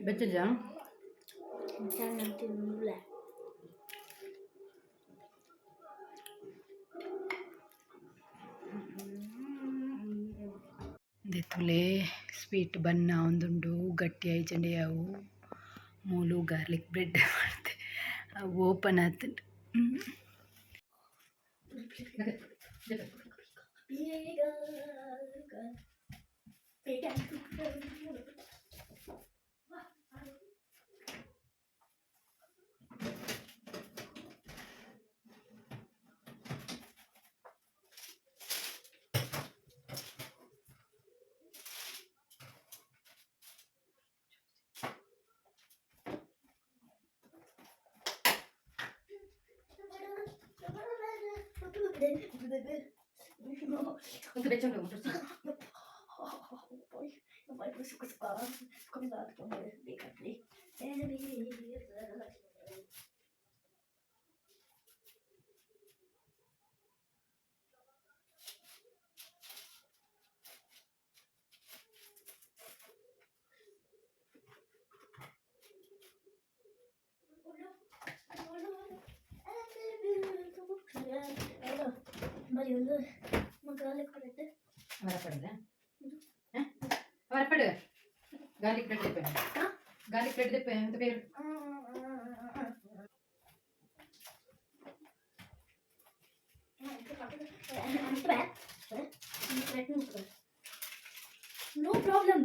ಬೆಚ್ಚಜಾ ಚೆನ್ನಾಗಿಲ್ಲ. ತುಲೆ ಸ್ವೀಟ್ ಬನ್ನ ಒಂದುಂಡು ಗಟ್ಟಿ ಐಚಂಡೆ ಅವು ಮೂಲು ಗಾರ್ಲಿಕ್ ಬ್ರೆಡ್ ಮಾಡ್ತೆ ಅವು open ಆತುಂಡು. Untuk becang dong terus. Warapadu garlic bread deppe garlic bread deppe anta peru no problem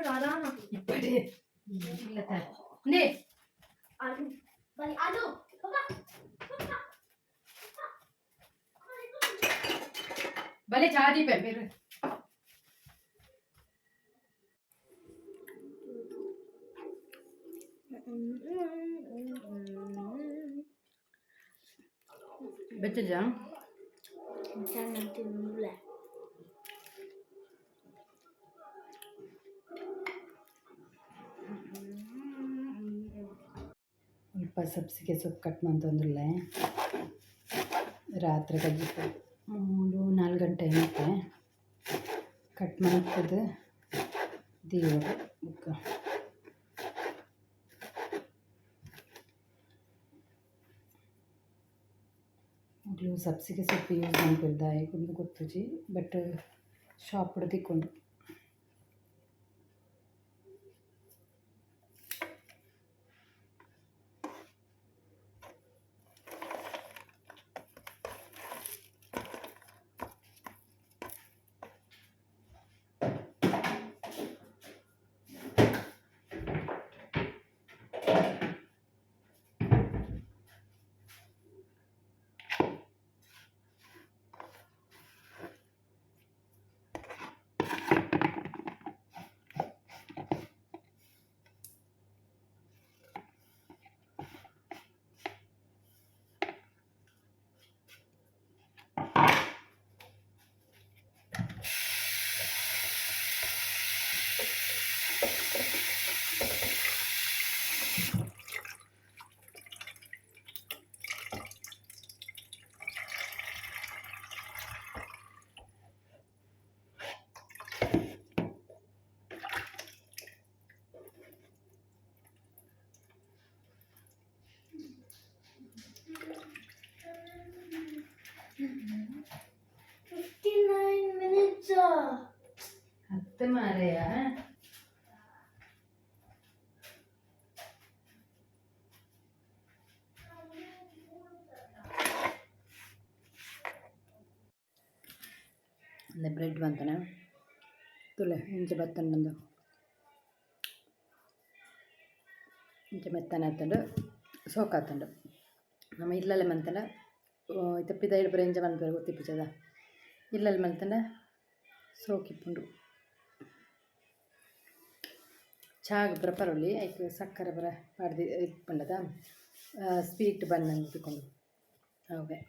radana ippade illata ne adu bali adu papa bale chaadi pe peru ಬೆಚ್ಚಜಾ ಚೆನ್ನಾಗಿಲ್ಲ. ಸ್ವಲ್ಪ ಸಬ್ಸಿಗೆ ಸೊಪ್ಪು cut ಮಾಡ್ತಂದ್ರಲ್ಲೇ ರಾತ್ರಿ ಕಜ್ಜಿತ್ತು 3-4 ಗಂಟೆ ಆಗುತ್ತೆ cut ಮಾಡ್ತದೆ ದೇವರು ಬುಕ್ಕ ಮಗಳು ಸಬ್ಸಿಗೆ ಸೊಪ್ಪು ಯೂಸ್ ಮಾಡ್ತಿದ್ದ ಈಗೊಂದು ಗೊತ್ತುಜಿ ಬಟ್ ಶಾಪ್ ತಿಕ್ಕೊಂಡು ಹತ್ತು ಮಾರೆಯ ಬ್ರೆಡ್ ಬಂತಾನೆ ತುಲೆ ಇಂಚೆ ಬತ್ತನ ಬಂದು ಇಂಚೆ ಮೆತ್ತನೆ ಆತಂಡು ಸೋಕ್ ಆತಂಡು ನಮ್ಮ ಇಲ್ಲಲ್ಲಿ ಮಂತಂಡ ತಪ್ಪಿದ ಇಡ್ಬರ ಇಂಚೆ ಮನ್ಪೇರು ಗೊತ್ತಿಪ್ಪುಚದ ಇಲ್ಲಲ್ಲಿ ಮಂತಂಡ ಸೋಕಿಪ್ಪುಂಡು ಚಾಗ್ ಬರ ಪರೊಲಿ ಐಕ್ ಸಕ್ಕರೆ ಬರ ಪಾಡ್ದು ಇಟ್ಪುಂಡದ ಸ್ವೀಟ್ ಬನ್ನ ತಿಕ್ಕೊಂಡು ಅವೇ